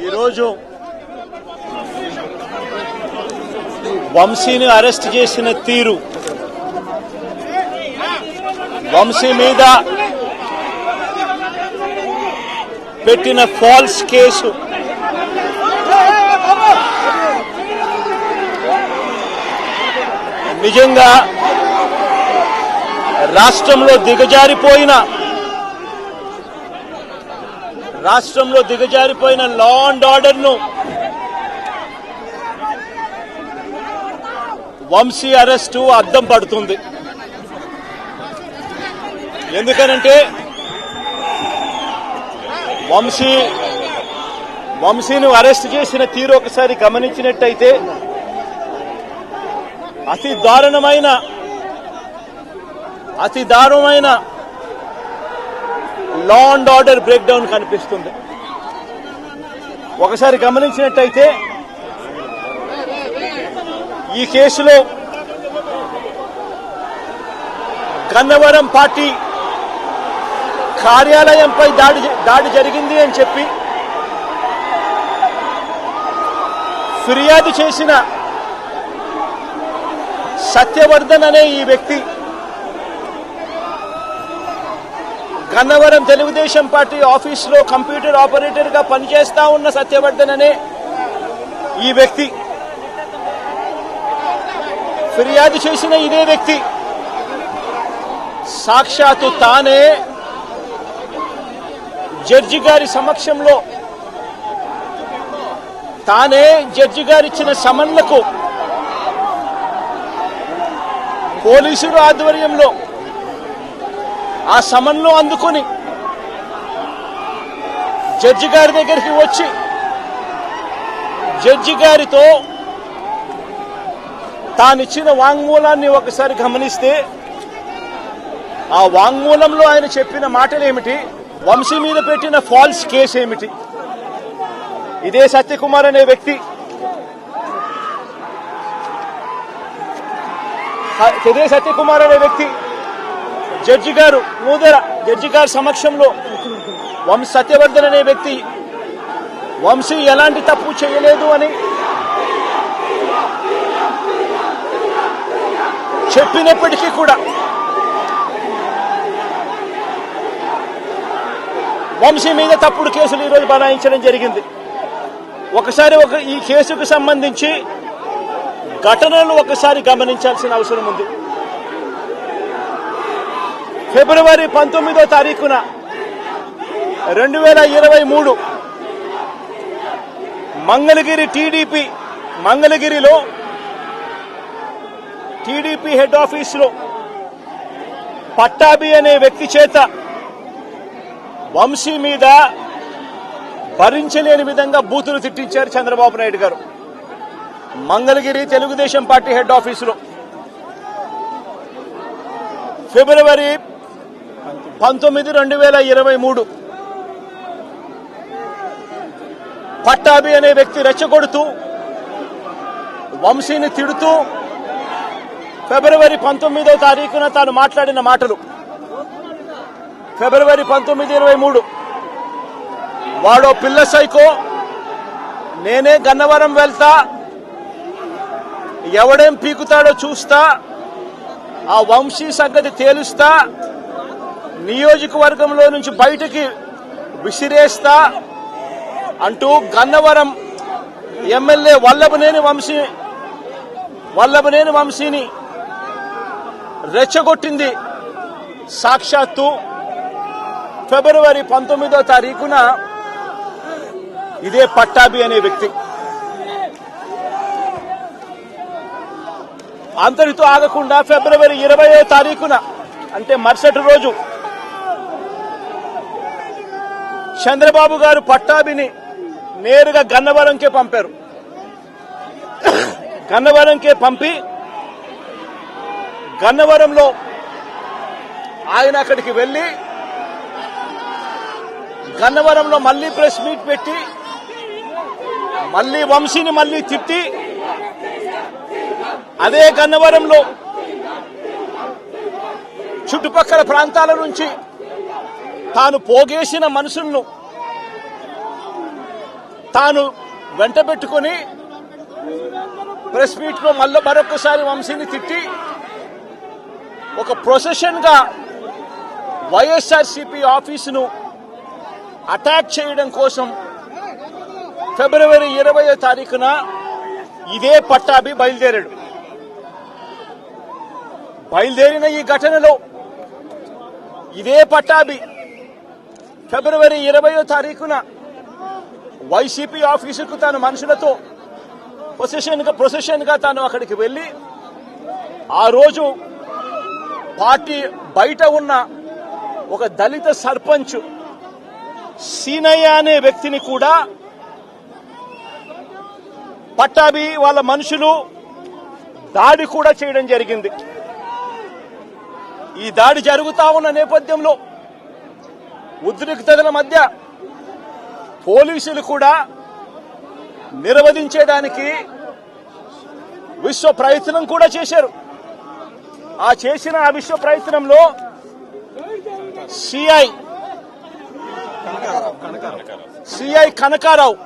ఈరోజు వంశీని అరెస్ట్ చేసిన తీరు, వంశీ మీద పెట్టిన ఫాల్స్ కేసు నిజంగా రాష్ట్రంలో దిగజారిపోయిన లా అండ్ ఆర్డర్ను వంశీ అరెస్టు అద్దం పడుతుంది. ఎందుకనంటే వంశీని అరెస్ట్ చేసిన తీరు ఒకసారి గమనించినట్టయితే అతి దారుణమైన law and order break down కనిపిస్తుంది. ఒకసారి గమనించినట్టయితే ఈ కేసులో గన్నవరం పార్టీ కార్యాలయంపై దాడి జరిగింది అని చెప్పి ఫిర్యాదు చేసిన సత్యవర్ధన్ అనే ఈ వ్యక్తి, గన్నవరం తెలుగుదేశం పార్టీ ఆఫీసులో కంప్యూటర్ ఆపరేటర్ గా పనిచేస్తా ఉన్న సత్యవర్ధన్ అనే ఈ వ్యక్తి, ఫిర్యాదు చేసిన ఇదే వ్యక్తి సాక్షాత్తు తానే జడ్జి గారి సమక్షంలో జడ్జి గారిచ్చిన సమన్లకు పోలీసుల ఆధ్వర్యంలో ఆ సమన్లు అందుకొని జడ్జి గారి దగ్గరికి వచ్చి జడ్జి గారితో తానిచ్చిన వాంగ్మూలాన్ని ఒకసారి గమనిస్తే ఆ వాంగ్మూలంలో ఆయన చెప్పిన మాటలు ఏమిటి, వంశీ మీద పెట్టిన ఫాల్స్ కేసు ఏమిటి. ఇదే సత్యకుమార్ అనే వ్యక్తి జడ్జి గారు జడ్జి గారి సమక్షంలో సత్యవర్ధన్ అనే వ్యక్తి వంశీ ఎలాంటి తప్పు చేయలేదు అని చెప్పినప్పటికీ కూడా వంశీ మీద తప్పుడు కేసులు ఈరోజు బనాయించడం జరిగింది. ఒకసారి ఈ కేసుకు సంబంధించి ఘటనలు ఒకసారి గమనించాల్సిన అవసరం ఉంది. ఫిబ్రవరి 19వ తారీఖున 2023 మంగళగిరిలో టీడీపీ హెడ్ ఆఫీసులో పట్టాభి అనే వ్యక్తి చేత వంశీ మీద భరించలేని విధంగా బూతులు తిట్టించారు చంద్రబాబు నాయుడు గారు. మంగళగిరి తెలుగుదేశం పార్టీ హెడ్ ఆఫీసులో ఫిబ్రవరి 19, 2023 పట్టాభి అనే వ్యక్తి రెచ్చగొడుతూ వంశీని తిడుతూ ఫిబ్రవరి 19వ తారీఖున తాను మాట్లాడిన మాటలు, ఫిబ్రవరి 19, 23 వాడో పిల్ల సైకో, నేనే గన్నవరం వెళ్తా, ఎవడేం పీకుతాడో చూస్తా, ఆ వంశీ సంగతి తేలుస్తా, నియోజకవర్గంలో నుంచి బయటికి విసిరేస్తా అంటూ గన్నవరం ఎమ్మెల్యే వల్లభనేని వంశీని రెచ్చగొట్టింది సాక్షాత్తు ఫిబ్రవరి 19వ తారీఖున ఇదే పట్టాభి అనే వ్యక్తి. అంతటితో ఆగకుండా ఫిబ్రవరి 20వ తారీఖున అంటే మరుసటి రోజు చంద్రబాబు గారు పట్టాభిని నేరుగా గన్నవరంకే పంపారు. గన్నవరంకే పంపి గన్నవరంలో ఆయన అక్కడికి వెళ్లి గన్నవరంలో మళ్లీ ప్రెస్ మీట్ పెట్టి మళ్లీ వంశీని మళ్లీ తిట్టి అదే గన్నవరంలో చుట్టుపక్కల ప్రాంతాల నుంచి తాను పోగేసిన మనుషులను తాను వెంట పెట్టుకుని ప్రెస్ మీట్లో మరొకసారి వంశీని తిట్టి ఒక ప్రొసెషన్గా వైఎస్ఆర్సీపీ ఆఫీసును అటాక్ చేయడం కోసం ఫిబ్రవరి 20వ తారీఖున ఇదే పట్టాభి బయలుదేరిన ఈ ఘటనలో ఇదే పట్టాభి ఫిబ్రవరి 20వ తారీఖున వైసీపీ ఆఫీసుకు తన మనుషులతో ప్రొసెషన్గా తాను అక్కడికి వెళ్లి ఆ రోజు పార్టీ బయట ఉన్న ఒక దళిత సర్పంచ్ సీనయ్య అనే వ్యక్తిని కూడా పట్టాభి వాళ్ళ మనుషులు దాడి కూడా చేయడం జరిగింది. ఈ దాడి జరుగుతా ఉన్న నేపథ్యంలో ఉద్రిక్తతల మధ్య పోలీసులు కూడా నిర్వహించడానికి విశ్వ ప్రయత్నం కూడా చేశారు. ఆ విశ్వ ప్రయత్నంలో సిఐ కనకారావు,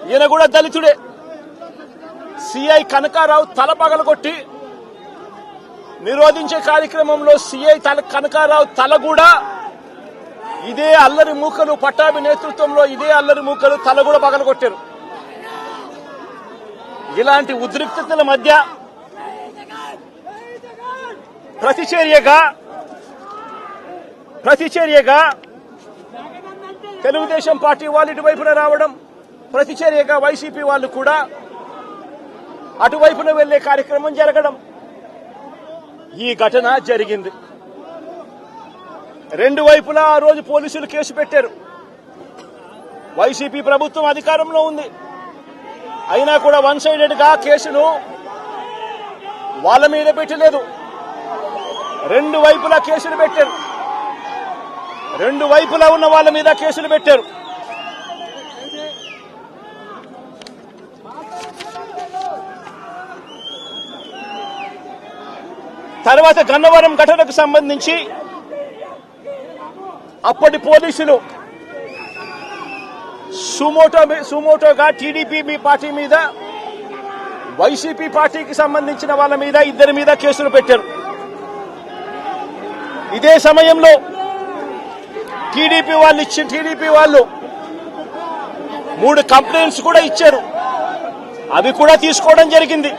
ఈయన కూడా దళితుడే, సిఐ కనకారావు తల పగలగొట్టి నిరోధించే కార్యక్రమంలో సిఐ కనకారావు తల కూడా ఇదే అల్లరి మూకలు పట్టాభి నేతృత్వంలో ఇదే అల్లరి మూకలు తల కూడా పగలగొట్టారు. ఇలాంటి ఉద్రిక్తతల మధ్య ప్రతిచర్యగా తెలుగుదేశం పార్టీ వాళ్ళు ఇటువైపున రావడం, ప్రతిచర్యగా వైసీపీ వాళ్ళు కూడా అటువైపున వెళ్లే కార్యక్రమం జరగడం, ఈ ఘటన జరిగింది. రెండు వైపులా ఆ రోజు పోలీసులు కేసు పెట్టారు. వైసీపీ ప్రభుత్వం అధికారంలో ఉంది, అయినా కూడా వన్ సైడెడ్ గా కేసును వాళ్ళ మీద పెట్టలేదు. రెండు వైపులా కేసులు పెట్టారు, రెండు వైపులా ఉన్న వాళ్ళ మీద కేసులు పెట్టారు. తర్వాత గన్నవరం ఘటనకు సంబంధించి అప్పటి పోలీసులు సుమోటోగా టీడీపీ పార్టీ మీద, వైసీపీ పార్టీకి సంబంధించిన వాళ్ళ మీద, ఇద్దరి మీద కేసులు పెట్టారు. ఇదే సమయంలో టీడీపీ వాళ్ళు 3 కంప్లైంట్స్ కూడా ఇచ్చారు, అవి కూడా తీసుకోవడం జరిగింది.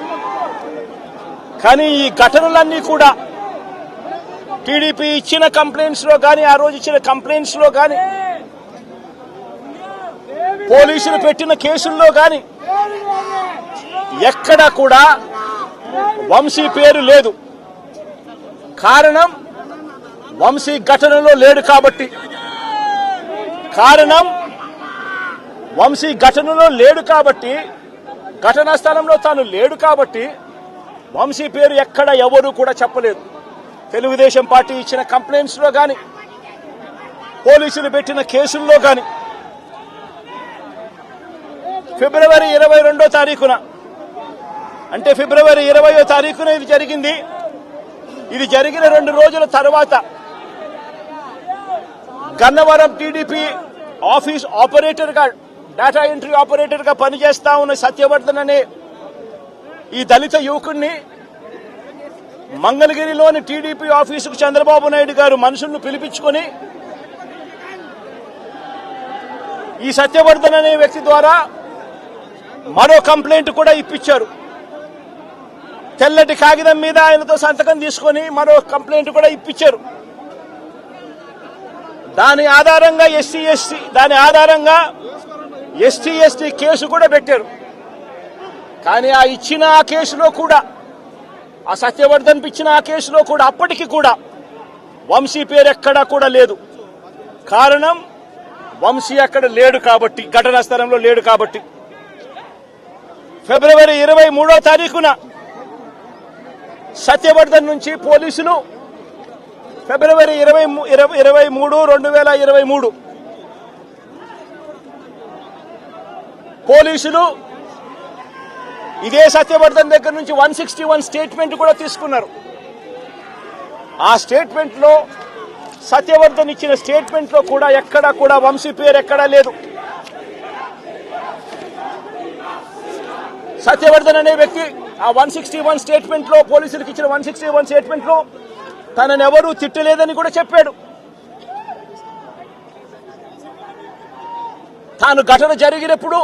కానీ ఈ ఘటనలన్నీ కూడా టీడీపీ ఇచ్చిన కంప్లైంట్స్ లో గాని, ఆ రోజు ఇచ్చిన కంప్లైంట్స్ లో గాని, పోలీసులు పెట్టిన కేసుల్లో గాని ఎక్కడా కూడా వంశీ పేరు లేదు. కారణం వంశీ ఘటనలో లేడు కాబట్టి, ఘటనా స్థలంలో తాను లేడు కాబట్టి వంశీ పేరు ఎక్కడ ఎవరు కూడా చెప్పలేదు. తెలుగుదేశం పార్టీ ఇచ్చిన కంప్లైంట్స్ లో గాని, పోలీసులు పెట్టిన కేసుల్లో గాని ఫిబ్రవరి 22వ తారీఖున, అంటే ఫిబ్రవరి 20వ తారీఖున ఇది జరిగింది. ఇది జరిగిన 2 రోజుల తర్వాత గన్నవరం టీడీపీ ఆఫీస్ ఆపరేటర్ గా, డేటా ఎంట్రీ ఆపరేటర్ గా పనిచేస్తా ఉన్న సత్యవర్ధన్ అనే ఈ దళిత యువకుడిని మంగళగిరిలోని టీడీపీ ఆఫీసుకు చంద్రబాబు నాయుడు గారు మనుషులను పిలిపించుకొని ఈ సత్యవర్ధన్ అనే వ్యక్తి ద్వారా మరో కంప్లైంట్ కూడా ఇప్పించారు. తెల్లటి కాగితం మీద ఆయనతో సంతకం తీసుకొని మరో కంప్లైంట్ కూడా ఇప్పించారు. దాని ఆధారంగా ఎస్టీ ఎస్టీ కేసు కూడా పెట్టారు. కానీ ఆ ఇచ్చిన ఆ కేసులో కూడా, ఆ సత్యవర్ధన్ ఇచ్చిన ఆ కేసులో కూడా అప్పటికి కూడా వంశీ పేరు ఎక్కడా కూడా లేదు. కారణం వంశీ అక్కడ లేడు కాబట్టి, ఘటనా స్థలంలో లేడు కాబట్టి. ఫిబ్రవరి 23వ తారీఖున సత్యవర్ధన్ నుంచి పోలీసులు ఫిబ్రవరి 23, 2023 పోలీసులు ఇదే సత్యవర్ధన్ దగ్గర నుంచి 161 స్టేట్మెంట్ కూడా తీసుకున్నారు. ఆ స్టేట్మెంట్ లో, సత్యవర్ధన్ ఇచ్చిన స్టేట్మెంట్ లో కూడా ఎక్కడా కూడా వంశీ పేరు ఎక్కడా లేదు. సత్యవర్ధన్ అనే వ్యక్తి ఆ 161 స్టేట్మెంట్ లో, పోలీసులకు ఇచ్చిన 161 స్టేట్మెంట్ లో తనను ఎవరూ తిట్టలేదని కూడా చెప్పాడు. తాను ఘటన జరిగినప్పుడు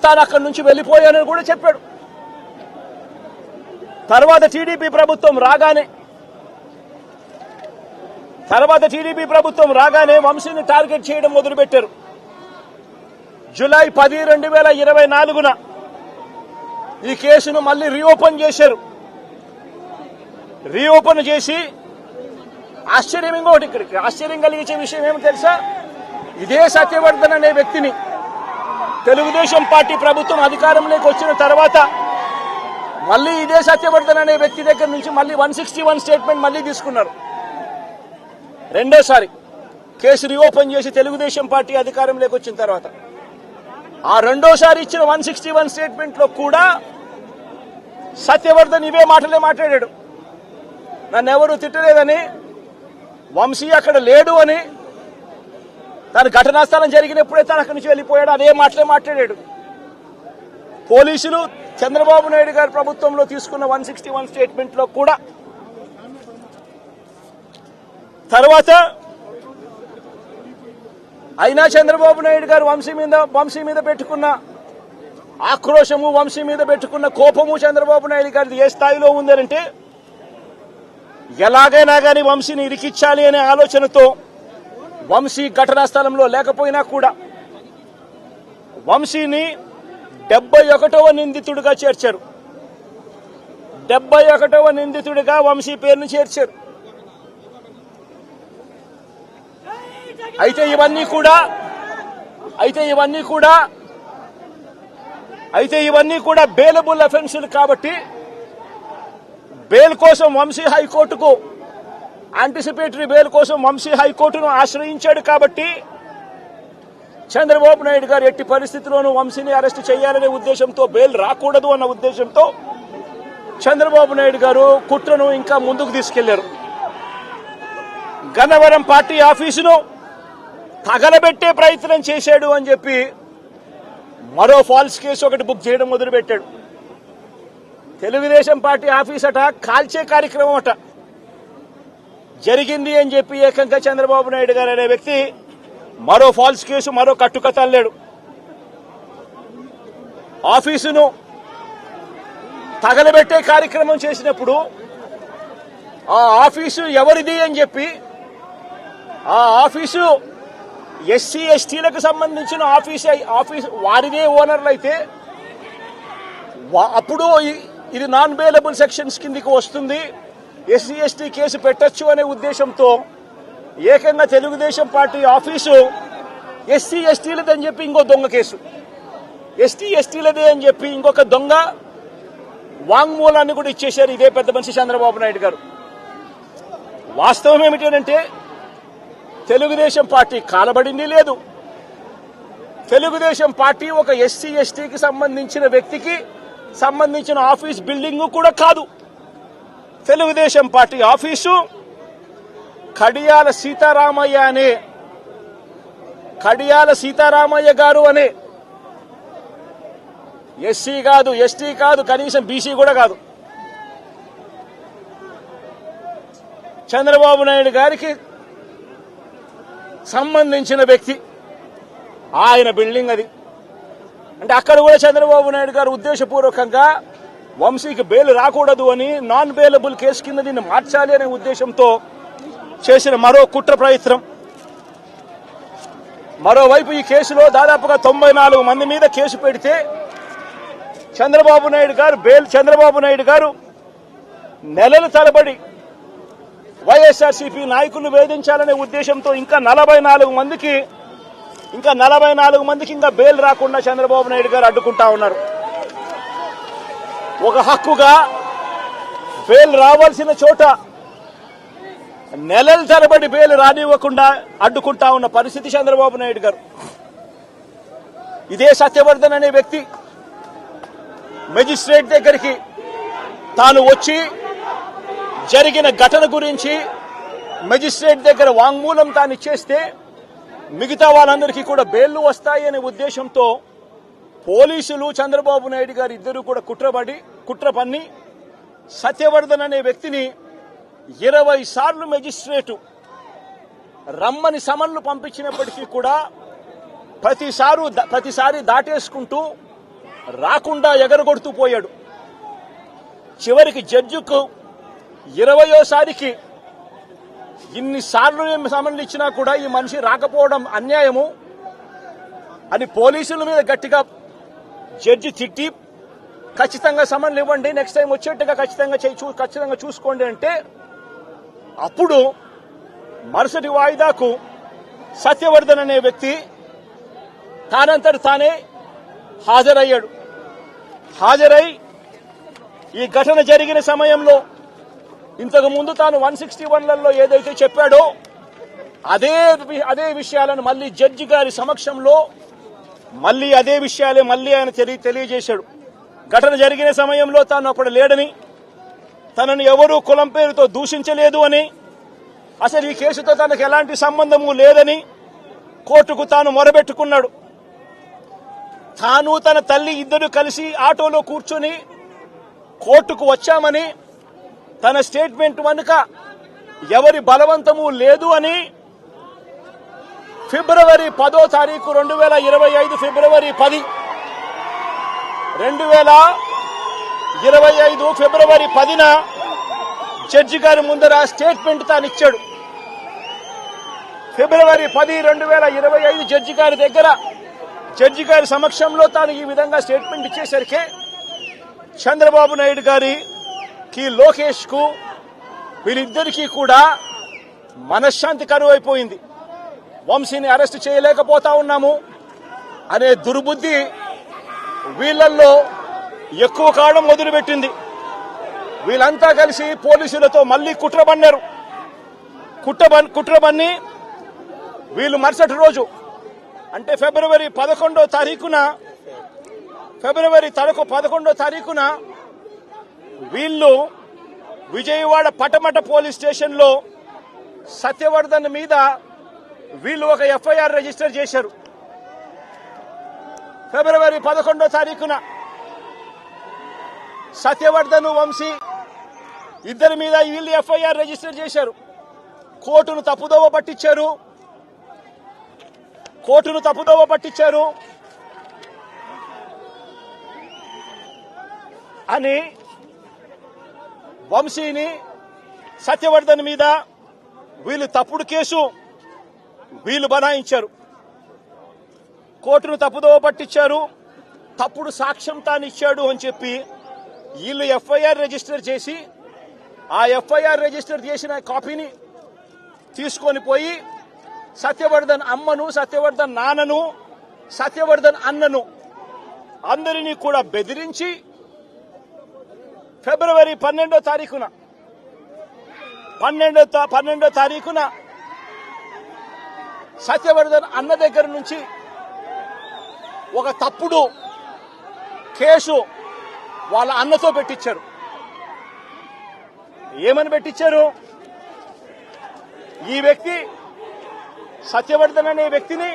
తాను అక్కడి నుంచి వెళ్ళిపోయానని కూడా చెప్పాడు. తర్వాత టీడీపీ ప్రభుత్వం రాగానే వంశీని టార్గెట్ చేయడం మొదలుపెట్టారు. జూలై 10, 2024న ఈ కేసును మళ్ళీ రీఓపెన్ చేశారు. రీఓపెన్ చేసి ఆశ్చర్యం కలిగించే విషయం ఏమో తెలుసా? ఇదే సత్యవర్ధన్ అనే వ్యక్తిని తెలుగుదేశం పార్టీ ప్రభుత్వం అధికారంలోకి వచ్చిన తర్వాత మళ్ళీ ఇదే సత్యవర్ధన్ అనే వ్యక్తి దగ్గర నుంచి మళ్ళీ 161 స్టేట్మెంట్ మళ్ళీ తీసుకున్నారు. రెండోసారి కేసు రీఓపెన్ చేసి తెలుగుదేశం పార్టీ అధికారంలోకి వచ్చిన తర్వాత ఆ రెండోసారి ఇచ్చిన 161 స్టేట్మెంట్ లో కూడా సత్యవర్ధన్ ఇవే మాటలే మాట్లాడాడు. నన్ను ఎవరు తిట్టలేదని, వంశీ అక్కడ లేడు అని, తన ఘటనా స్థలం జరిగినప్పుడే తన అక్కడి నుంచి వెళ్ళిపోయాడు, అదే మాటలే మాట్లాడాడు. పోలీసులు చంద్రబాబు నాయుడు గారి ప్రభుత్వంలో తీసుకున్న 161 స్టేట్మెంట్ లో కూడా తర్వాత అయినా చంద్రబాబు నాయుడు గారు వంశీ మీద పెట్టుకున్న ఆక్రోశము, వంశీ మీద పెట్టుకున్న కోపము చంద్రబాబు నాయుడు గారిది ఏ స్థాయిలో ఉందంటే ఎలాగైనా కానీ వంశీని ఇరికిచ్చాలి అనే ఆలోచనతో వంశీ ఘటనా స్థలంలో లేకపోయినా కూడా వంశీని 71వ నిందితుడిగా చేర్చారు. 71వ నిందితుడిగా వంశీ పేరును చేర్చారు. అయితే ఇవన్నీ కూడా బెయిలబుల్ అఫెన్సులు కాబట్టి బెయిల్ కోసం వంశీ హైకోర్టుకు యాంటిసిపేటరీ బెయిల్ కోసం వంశీ హైకోర్టును ఆశ్రయించాడు. కాబట్టి చంద్రబాబు నాయుడు గారు ఎట్టి పరిస్థితుల్లోనూ వంశీని అరెస్ట్ చేయాలనే ఉద్దేశంతో, బెయిల్ రాకూడదు అన్న ఉద్దేశంతో చంద్రబాబు నాయుడు గారు కుట్రను ఇంకా ముందుకు తీసుకెళ్లారు. గన్నవరం పార్టీ ఆఫీసును తగలబెట్టే ప్రయత్నం చేశాడు అని చెప్పి మరో ఫాల్స్ కేసు ఒకటి బుక్ చేయడం మొదలుపెట్టాడు. తెలుగుదేశం పార్టీ ఆఫీస్ అట కాల్చే కార్యక్రమం అట జరిగింది అని చెప్పి ఏకంగా చంద్రబాబు నాయుడు గారు అనే వ్యక్తి మరో ఫాల్స్ కేసు, మరో కట్టుకథ అల్లాడు. ఆఫీసును తగలబెట్టే కార్యక్రమం చేసినప్పుడు ఆ ఆఫీసు ఎవరిది అని చెప్పి, ఆ ఆఫీసు ఎస్సీ ఎస్టీలకు సంబంధించిన ఆఫీస్ వారిదే ఓనర్లు అయితే అప్పుడు ఇది నాన్ బెయిలబుల్ సెక్షన్స్ కిందికి వస్తుంది, ఎస్సీ ఎస్టీ కేసు పెట్టొచ్చు అనే ఉద్దేశంతో ఏకంగా తెలుగుదేశం పార్టీ ఆఫీసు ఎస్సీ ఎస్టీలదని చెప్పి ఇంకో దొంగ కేసు, ఎస్టీ ఎస్టీలదే అని చెప్పి ఇంకొక దొంగ వాంగ్మూలాన్ని కూడా ఇచ్చేశారు ఇదే పెద్ద మనిషి చంద్రబాబు నాయుడు గారు. వాస్తవం ఏమిటంటే తెలుగుదేశం పార్టీ కాలబడింది లేదు. తెలుగుదేశం పార్టీ ఒక ఎస్సీ ఎస్టీకి సంబంధించిన వ్యక్తికి సంబంధించిన ఆఫీస్ బిల్డింగ్ కూడా కాదు. తెలుగుదేశం పార్టీ ఆఫీసు కడియాల సీతారామయ్య గారు అనే ఎస్సీ కాదు, ఎస్టీ కాదు, కనీసం బీసీ కూడా కాదు, చంద్రబాబు నాయుడు గారికి సంబంధించిన వ్యక్తి, ఆయన బిల్డింగ్ అది. అంటే అక్కడ కూడా చంద్రబాబు నాయుడు గారు ఉద్దేశపూర్వకంగా వంశీకి బెయిల్ రాకూడదు అని, నాన్ బెయిలబుల్ కేసు కింద దీన్ని మార్చాలి అనే ఉద్దేశంతో చేసిన మరో కుట్ర ప్రయత్నం. మరోవైపు ఈ కేసులో దాదాపుగా 94 మంది మీద కేసు పెడితే చంద్రబాబు నాయుడు గారు నెలల తరబడి వైఎస్ఆర్సీపీ నాయకులను వేధించాలనే ఉద్దేశంతో ఇంకా 44 మందికి ఇంకా బెయిల్ రాకుండా చంద్రబాబు నాయుడు గారు అడ్డుకుంటా ఉన్నారు. ఒక హక్కుగా బెయిల్ రావాల్సిన చోట నెలల తరబడి బెయిల్ రానివ్వకుండా అడ్డుకుంటా ఉన్న పరిస్థితి చంద్రబాబు నాయుడు గారు. ఇదే సత్యవర్ధన్ అనే వ్యక్తి మెజిస్ట్రేట్ దగ్గరికి తాను వచ్చి జరిగిన ఘటన గురించి మెజిస్ట్రేట్ దగ్గర వాంగ్మూలం తాను ఇచ్చేస్తే మిగతా వాళ్ళందరికీ కూడా బెయిల్లు వస్తాయి అనే ఉద్దేశంతో పోలీసులు చంద్రబాబు నాయుడు గారు ఇద్దరు కూడా కుట్ర పన్ని సత్యవర్ధన్ అనే వ్యక్తిని 20 సార్లు మెజిస్ట్రేటు రమ్మని సమన్లు పంపించినప్పటికీ కూడా ప్రతిసారి దాటేసుకుంటూ రాకుండా ఎగరగొడుతూ పోయాడు. చివరికి జడ్జికు 20వ ఇన్నిసార్లు సమన్లు ఇచ్చినా కూడా ఈ మనిషి రాకపోవడం అన్యాయము అని పోలీసుల మీద గట్టిగా జడ్జి తిట్టి ఖచ్చితంగా సమన్లు ఇవ్వండి, నెక్స్ట్ టైం వచ్చేట్టుగా ఖచ్చితంగా చూసుకోండి అంటే అప్పుడు మరుసటి వాయిదాకు సత్యవర్ధన్ అనే వ్యక్తి తానంతట తానే హాజరై ఈ ఘటన జరిగిన సమయంలో ఇంతకు ముందు తాను 161లలో ఏదైతే చెప్పాడో అదే విషయాలను మళ్ళీ జడ్జి గారి సమక్షంలో మళ్ళీ అదే విషయాలే మళ్ళీ ఆయన తెలియజేశాడు. ఘటన జరిగిన సమయంలో తాను అప్పుడు లేడని, తనను ఎవరూ కులం పేరుతో దూషించలేదు అని, అసలు ఈ కేసుతో తనకు ఎలాంటి సంబంధము లేదని కోర్టుకు తాను మొరబెట్టుకున్నాడు. తాను తన తల్లి ఇద్దరు కలిసి ఆటోలో కూర్చొని కోర్టుకు వచ్చామని, తన స్టేట్మెంట్ వెనుక ఎవరి బలవంతము లేదు అని ఫిబ్రవరి 10వ తారీఖు 2025 ఫిబ్రవరి 10 2025 ఫిబ్రవరి 10న జడ్జి గారి ముందర స్టేట్మెంట్ తాను ఇచ్చాడు. ఫిబ్రవరి 10, 2025 జడ్జి గారి సమక్షంలో తాను ఈ విధంగా స్టేట్మెంట్ ఇచ్చేసరికి చంద్రబాబు నాయుడు గారికి, లోకేష్ కు, వీళ్ళిద్దరికీ కూడా మనశ్శాంతి కరువైపోయింది. వంశీని అరెస్ట్ చేయలేకపోతా ఉన్నాము అనే దుర్బుద్ధి వీళ్లలో ఎక్కువ కాలం మొదలుపెట్టింది. వీళ్ళంతా కలిసి పోలీసులతో మళ్లీ కుట్రబన్నారు. కుట్రబన్ని వీళ్ళు మరుసటి రోజు అంటే ఫిబ్రవరి 11వ తారీఖున వీళ్ళు విజయవాడ పటమట పోలీస్ స్టేషన్లో సత్యవర్ధన్ మీద వీళ్ళు ఒక ఎఫ్ఐఆర్ రిజిస్టర్ చేశారు. ఫిబ్రవరి 11వ తారీఖున సత్యవర్ధన్, వంశీ ఇద్దరి మీద వీళ్ళు ఎఫ్ఐఆర్ రిజిస్టర్ చేశారు. కోర్టును తప్పుదోవ పట్టించారు అని వంశీని, సత్యవర్ధన్ మీద వీళ్ళు తప్పుడు కేసు వీళ్ళు బనాయించారు. కోర్టును తప్పుదోవ పట్టించారు, తప్పుడు సాక్ష్యం తాను ఇచ్చాడు అని చెప్పి వీళ్ళు ఎఫ్ఐఆర్ రిజిస్టర్ చేసి ఆ ఎఫ్ఐఆర్ రిజిస్టర్ చేసిన కాపీని తీసుకొని పోయి సత్యవర్ధన్ అమ్మను, సత్యవర్ధన్ నాన్నను, సత్యవర్ధన్ అన్నను అందరినీ కూడా బెదిరించి ఫిబ్రవరి 12వ తారీఖున సత్యవర్ధన్ అన్న దగ్గర నుంచి ఒక తప్పుడు కేసు వాళ్ళ అన్నతో పెట్టించారు. ఏమని పెట్టించారు? ఈ వ్యక్తి సత్యవర్ధన్ అనే వ్యక్తిని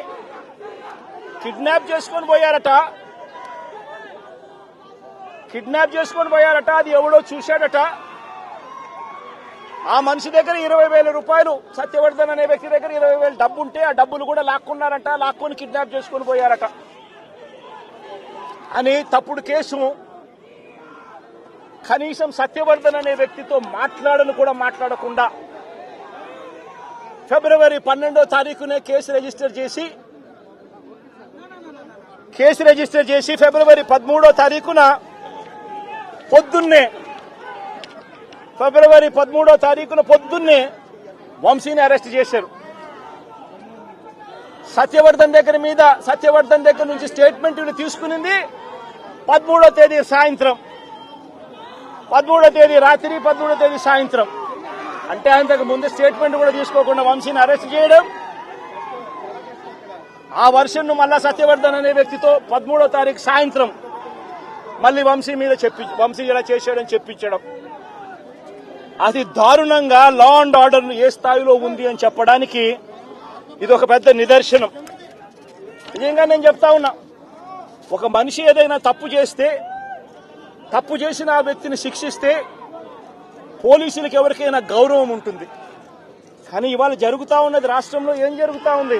కిడ్నాప్ చేసుకొని పోయారట. అది ఎవడో చూశాడట. ఆ మనిషి దగ్గర 20,000 రూపాయలు, సత్యవర్ధన్ అనే వ్యక్తి దగ్గర 20,000 డబ్బు ఉంటే ఆ డబ్బులు కూడా లాక్కొని కిడ్నాప్ చేసుకొని పోయారట అని తప్పుడు కేసు. కనీసం సత్యవర్ధన్ అనే వ్యక్తితో మాట్లాడకుండా ఫిబ్రవరి 12వ తారీఖునే కేసు రిజిస్టర్ చేసి ఫిబ్రవరి 13వ తారీఖున పొద్దున్నే వంశీని అరెస్ట్ చేశారు. సత్యవర్ధన్ దగ్గర నుంచి స్టేట్మెంట్ తీసుకునింది 13వ తేదీ సాయంత్రం, 13వ తేదీ రాత్రి, 13వ తేదీ సాయంత్రం. అంటే అంతకు ముందు స్టేట్మెంట్ కూడా తీసుకోకుండా వంశీని అరెస్ట్ చేయడం, ఆ వర్షన్ను మళ్ళా సత్యవర్ధన్ అనే వ్యక్తితో 13వ తారీఖు సాయంత్రం మళ్ళీ వంశీ ఇలా చేశాడని చెప్పించడం, అది దారుణంగా లా అండ్ ఆర్డర్ ఏ స్థాయిలో ఉంది అని చెప్పడానికి ఇది ఒక పెద్ద నిదర్శనం. నిజంగా నేను చెప్తా ఉన్నా, ఒక మనిషి ఏదైనా తప్పు చేస్తే, తప్పు చేసిన ఆ వ్యక్తిని శిక్షిస్తే పోలీసులకు ఎవరికైనా గౌరవం ఉంటుంది. కానీ ఇవాళ జరుగుతూ ఉన్నది రాష్ట్రంలో ఏం జరుగుతూ ఉంది?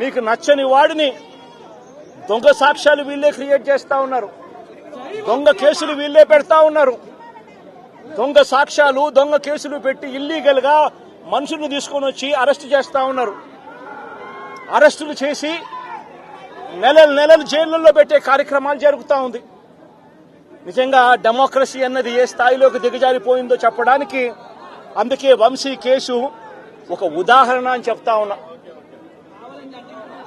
మీకు నచ్చని వాడిని దొంగ సాక్ష్యాలు వీళ్ళే క్రియేట్ చేస్తా ఉన్నారు, దొంగ కేసులు వీళ్ళే పెడతా ఉన్నారు. దొంగ సాక్ష్యాలు, దొంగ కేసులు పెట్టి ఇల్లీగల్ గా మనుషులను తీసుకొని వచ్చి అరెస్టు చేస్తా ఉన్నారు. అరెస్టులు చేసి నెలలు జైళ్లలో పెట్టే కార్యక్రమాలు జరుగుతూ ఉంది. నిజంగా డెమోక్రసీ అన్నది ఏ స్థాయిలోకి దిగజారిపోయిందో చెప్పడానికి అందుకే వంశీ కేసు ఒక ఉదాహరణ అని చెప్తా ఉన్నా.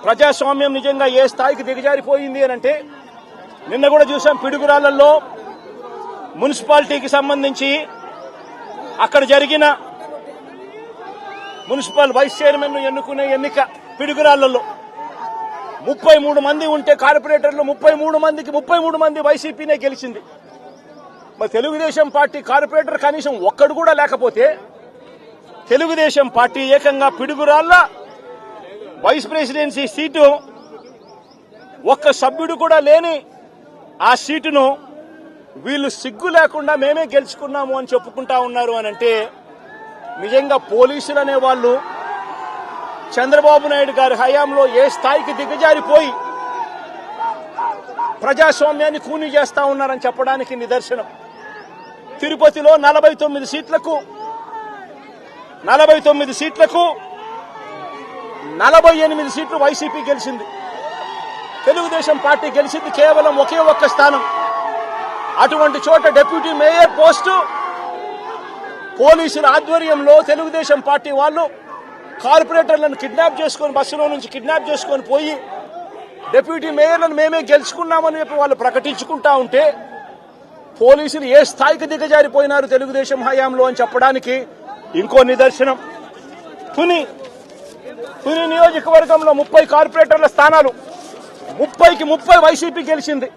ప్రజాస్వామ్యం నిజంగా ఏ స్థాయికి దిగజారిపోయింది అని అంటే, నిన్న కూడా చూసాం పిడుగురాళ్లలో మున్సిపాలిటీకి సంబంధించి అక్కడ జరిగిన మున్సిపల్ వైస్ చైర్మన్ ఎన్నుకునే ఎన్నిక పిడుగురాళ్లలో 33 మంది ఉంటే కార్పొరేటర్లు 33 మందికి 33 మంది వైసీపీనే గెలిచింది. మరి తెలుగుదేశం పార్టీ కార్పొరేటర్ కనీసం ఒక్కడు కూడా లేకపోతే తెలుగుదేశం పార్టీ ఏకంగా పిడుగురాళ్ల వైస్ ప్రెసిడెన్సీ సీటు ఒక్క సభ్యుడు కూడా లేని ఆ సీటును వీళ్ళు సిగ్గు లేకుండా మేమే గెలుచుకున్నాము అని చెప్పుకుంటా ఉన్నారు అని అంటే, నిజంగా పోలీసులు అనే వాళ్ళు చంద్రబాబు నాయుడు గారి హయాంలో ఏ స్థాయికి దిగజారిపోయి ప్రజాస్వామ్యాన్ని కూనీ చేస్తా ఉన్నారని చెప్పడానికి నిదర్శనం. తిరుపతిలో 49 సీట్లకు 48 సీట్లు వైసీపీ గెలిచింది. తెలుగుదేశం పార్టీ గెలిచింది కేవలం ఒకే ఒక్క స్థానం. అటువంటి చోట డిప్యూటీ మేయర్ పోస్టు పోలీసుల ఆధ్వర్యంలో తెలుగుదేశం పార్టీ వాళ్ళు కార్పొరేటర్లను కిడ్నాప్ చేసుకుని, బస్సులో నుంచి కిడ్నాప్ చేసుకొని పోయి డిప్యూటీ మేయర్లను మేమే గెలుచుకున్నామని చెప్పి వాళ్ళు ప్రకటించుకుంటా ఉంటే, పోలీసులు ఏ స్థాయికి దిగజారిపోయినారు తెలుగుదేశం హయాంలో అని చెప్పడానికి ఇంకో నిదర్శనం. తుని నియోజకవర్గంలో 30 కార్పొరేటర్ల స్థానాలు 30కి 30 వైసీపీ గెలిచింది.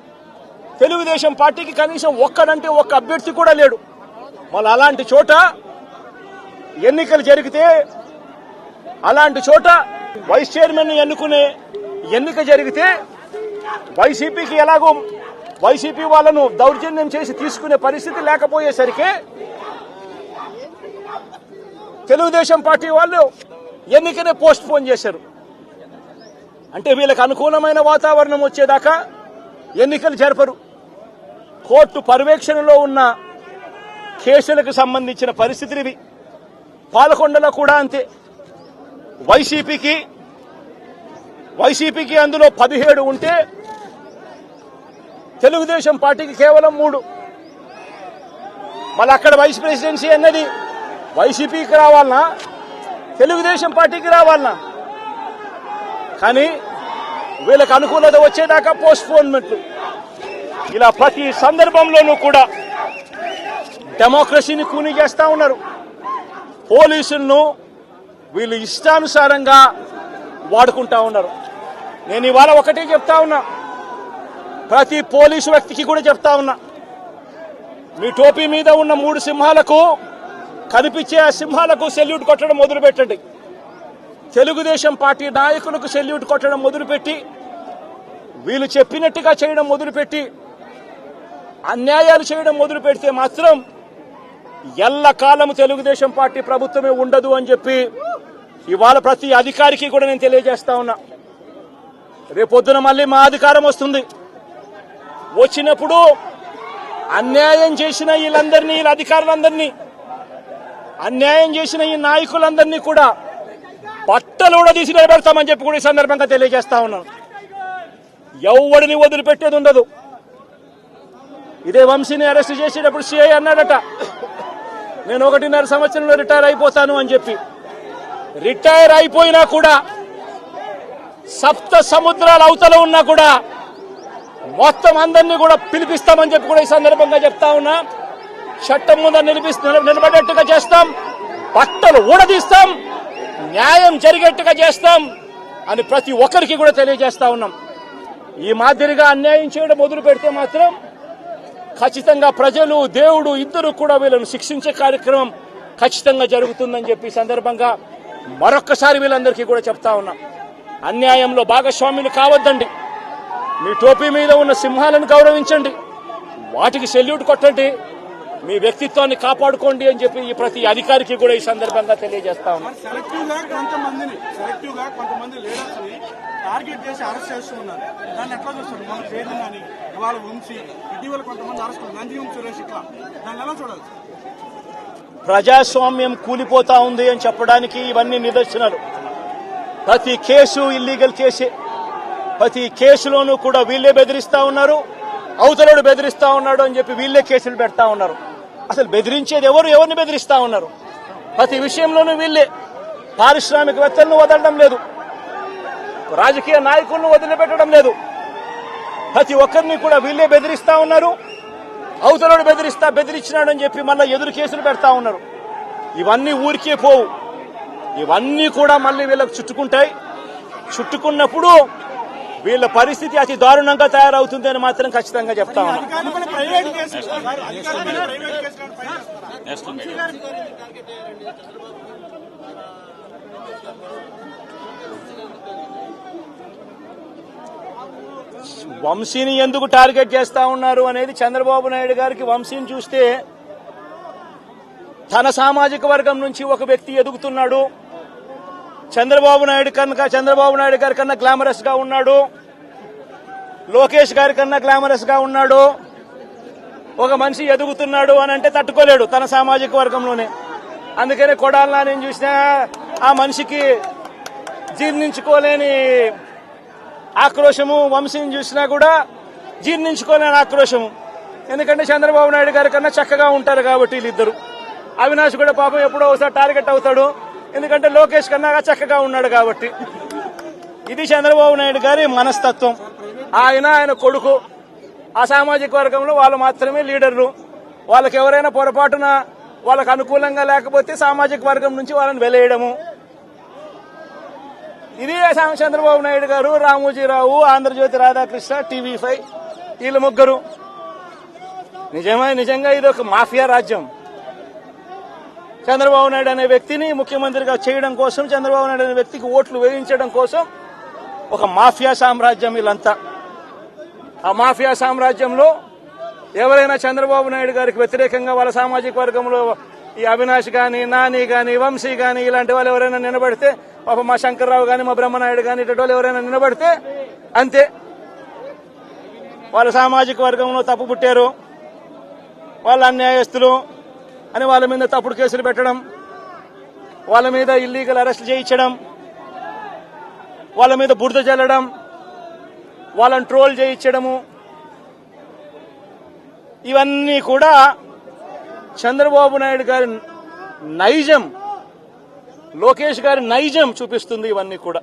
తెలుగుదేశం పార్టీకి కనీసం ఒక్కడంటే ఒక్క అభ్యర్థి కూడా లేడు. మళ్ళీ అలాంటి చోట ఎన్నికలు జరిగితే, అలాంటి చోట వైస్ చైర్మన్ ఎన్నుకునే ఎన్నిక జరిగితే వైసీపీకి ఎలాగో వైసీపీ వాళ్ళను దౌర్జన్యం చేసి తీసుకునే పరిస్థితి లేకపోయేసరికి తెలుగుదేశం పార్టీ వాళ్ళు ఎన్నికనే పోస్ట్ పోన్ చేశారు. అంటే వీళ్ళకి అనుకూలమైన వాతావరణం వచ్చేదాకా ఎన్నికలు జరపరు. కోర్టు పర్యవేక్షణలో ఉన్న కేసులకు సంబంధించిన పరిస్థితులు ఇవి. పాలకొండలో కూడా అంతే. వైసీపీకి అందులో 17 ఉంటే తెలుగుదేశం పార్టీకి కేవలం 3. మళ్ళీ అక్కడ వైస్ ప్రెసిడెన్సీ అన్నది వైసీపీకి రావాలనా తెలుగుదేశం పార్టీకి రావాలనా? కానీ వీళ్ళకి అనుకూలత వచ్చేదాకా పోస్ట్ పోన్మెంట్లు. ఇలా ప్రతి సందర్భంలోనూ కూడా డెమోక్రసీని కూనీ చేస్తా ఉన్నారు. పోలీసులను వీళ్ళు ఇష్టానుసారంగా వాడుకుంటా ఉన్నారు. నేను ఇవాళ ఒకటే చెప్తా ఉన్నా, ప్రతి పోలీసు వ్యక్తికి కూడా చెప్తా ఉన్నా, మీ టోపీ మీద ఉన్న 3 సింహాలకు కనిపించే ఆ సింహాలకు సెల్యూట్ కొట్టడం మొదలుపెట్టండి. తెలుగుదేశం పార్టీ నాయకులకు సెల్యూట్ కొట్టడం మొదలుపెట్టి, వీళ్ళు చెప్పినట్టుగా చేయడం మొదలుపెట్టి, అన్యాయాలు చేయడం మొదలు పెడితే మాత్రం ఎల్లకాలం తెలుగుదేశం పార్టీ ప్రభుత్వమే ఉండదు అని చెప్పి ఇవాళ ప్రతి అధికారికి కూడా నేను తెలియజేస్తా ఉన్నా. రేపొద్దున మళ్ళీ మా అధికారం వస్తుంది. వచ్చినప్పుడు అన్యాయం చేసిన వీళ్ళందరినీ, వీళ్ళ అధికారులందరినీ, అన్యాయం చేసిన ఈ నాయకులందరినీ కూడా బట్టలు కూడా తీసి నిలబెడతామని చెప్పి కూడా ఈ సందర్భంగా తెలియజేస్తా ఉన్నాను. ఎవరిని వదిలిపెట్టేది ఉండదు. ఇదే వంశీని అరెస్ట్ చేసేటప్పుడు సిఐ అన్నాడట, నేను 1.5 సంవత్సరంలో రిటైర్ అయిపోతాను అని చెప్పి. రిటైర్ అయిపోయినా కూడా, సప్త సముద్రాల అవతల ఉన్నా కూడా మొత్తం అందరినీ కూడా పిలిపిస్తామని చెప్పి కూడా ఈ సందర్భంగా చెప్తా ఉన్నా. చట్టం ముందు నిలబడేట్టుగా చేస్తాం, బట్టలు ఊడదీస్తాం, న్యాయం జరిగేట్టుగా చేస్తాం అని ప్రతి ఒక్కరికి కూడా తెలియజేస్తా ఉన్నాం. ఈ మాదిరిగా అన్యాయం చేయడం మొదలు పెడితే మాత్రం ఖచ్చితంగా ప్రజలు, దేవుడు ఇద్దరు కూడా వీళ్ళను శిక్షించే కార్యక్రమం ఖచ్చితంగా జరుగుతుందని చెప్పి సందర్భంగా మరొక్కసారి వీళ్ళందరికీ కూడా చెప్తా ఉన్నాం. అన్యాయంలో భాగస్వాములు కావద్దండి. మీ టోపీ మీద ఉన్న సింహాలను గౌరవించండి, వాటికి సెల్యూట్ కొట్టండి, మీ వ్యక్తిత్వాన్ని కాపాడుకోండి అని చెప్పి ఈ ప్రతి అధికారికి కూడా ఈ సందర్భంగా తెలియజేస్తా ఉన్నాం. కొంతమంది లీడర్స్ ని టార్గెట్ చేసి అరెస్ట్ చేస్తున్నారు. దాన్ని ఎట్లా చూస్తారు? మన పేరు కానీ ఇవాళ వంశీ, ఇటీవల కొంతమంది అరెస్ట్, నందిగం సురేష్, ఇట్లా దాన్ని ఎలా చూడాలి? ప్రజాస్వామ్యం కూలిపోతా ఉంది అని చెప్పడానికి ఇవన్నీ నిదర్శనాలు. ప్రతి కేసు ఇల్లీగల్ కేసే. ప్రతి కేసులోనూ కూడా వీళ్ళే బెదిరిస్తా ఉన్నారు, అవతలోడు బెదిరిస్తా ఉన్నాడు అని చెప్పి వీళ్ళే కేసులు పెడతా ఉన్నారు. అసలు బెదిరించేది ఎవరిని బెదిరిస్తా ఉన్నారు? ప్రతి విషయంలోనూ వీళ్ళే. పారిశ్రామికవేత్తలను వదలడం లేదు, రాజకీయ నాయకులను వదిలిపెట్టడం లేదు. ప్రతి ఒక్కరిని కూడా వీళ్ళే బెదిరిస్తా ఉన్నారు, అవతలోడు బెదిరించినాడు అని చెప్పి మళ్ళీ ఎదురు కేసులు పెడతా ఉన్నారు. ఇవన్నీ ఊరికే పోవు, ఇవన్నీ కూడా మళ్ళీ వీళ్ళకు చుట్టుకుంటాయి. చుట్టుకున్నప్పుడు వీళ్ళ పరిస్థితి అతి దారుణంగా తయారవుతుంది అని మాత్రం ఖచ్చితంగా చెప్తా ఉన్నాం. వంశీని ఎందుకు టార్గెట్ చేస్తా ఉన్నారు అనేది చంద్రబాబు నాయుడు గారికి వంశీని చూస్తే తన సామాజిక వర్గం నుంచి ఒక వ్యక్తి ఎదుగుతున్నాడు, చంద్రబాబు నాయుడు గారి కన్నా గ్లామరస్ గా ఉన్నాడు, లోకేష్ గారి కన్నా గ్లామరస్ గా ఉన్నాడు. ఒక మనిషి ఎదుగుతున్నాడు అని అంటే తట్టుకోలేడు తన సామాజిక వర్గంలోనే. అందుకనే కొడాలని నేను చూసినా ఆ మనిషికి జీర్ణించుకోలేని ఆక్రోశము, వంశీని చూసినా కూడా జీర్ణించుకోలేని ఆక్రోశము. ఎందుకంటే చంద్రబాబు నాయుడు గారి కన్నా చక్కగా ఉంటారు కాబట్టి వీళ్ళిద్దరు. అవినాష్ కూడా పాపం ఎప్పుడో ఒకసారి టార్గెట్ అవుతాడు, ఎందుకంటే లోకేష్ కన్నా చక్కగా ఉన్నాడు కాబట్టి. ఇది చంద్రబాబు నాయుడు గారి మనస్తత్వం. ఆయన కొడుకు ఆ సామాజిక వర్గంలో వాళ్ళు మాత్రమే లీడర్లు. వాళ్ళకి ఎవరైనా పొరపాటున వాళ్ళకు అనుకూలంగా లేకపోతే సామాజిక వర్గం నుంచి వాళ్ళని వెలేయడము. ఇది చంద్రబాబు నాయుడు గారు, రామోజీరావు, ఆంధ్రజ్యోతి రాధాకృష్ణ, TV5 వీళ్ళు ముగ్గురు. నిజంగా ఇది ఒక మాఫియా రాజ్యం. చంద్రబాబు నాయుడు అనే వ్యక్తిని ముఖ్యమంత్రిగా చేయడం కోసం, చంద్రబాబు నాయుడు అనే వ్యక్తికి ఓట్లు వేయించడం కోసం ఒక మాఫియా సామ్రాజ్యం వీళ్ళంతా. ఆ మాఫియా సామ్రాజ్యంలో ఎవరైనా చంద్రబాబు నాయుడు గారికి వ్యతిరేకంగా వాళ్ళ సామాజిక వర్గంలో ఈ అవినాష్ గాని, నాని గాని, వంశీ గాని ఇలాంటి వాళ్ళు ఎవరైనా నిలబడితే, పాప మా శంకర్రావు గాని, మా బ్రహ్మనాయుడు గాని ఇటువంటి వాళ్ళు ఎవరైనా నిలబడితే అంతే, వాళ్ళ సామాజిక వర్గంలో తప్పు పుట్టారు, వాళ్ళ అన్యాయస్తులు అని వాళ్ళ మీద తప్పుడు కేసులు పెట్టడం, వాళ్ళ మీద ఇల్లీగల్ అరెస్ట్ చేయించడం, వాళ్ళ మీద బురద జల్లడం, వాళ్ళని ట్రోల్ చేయించడము, ఇవన్నీ కూడా చంద్రబాబు నాయుడు గారి నైజం, లోకేష్ గారి నైజం చూపిస్తుంది ఇవన్నీ కూడా.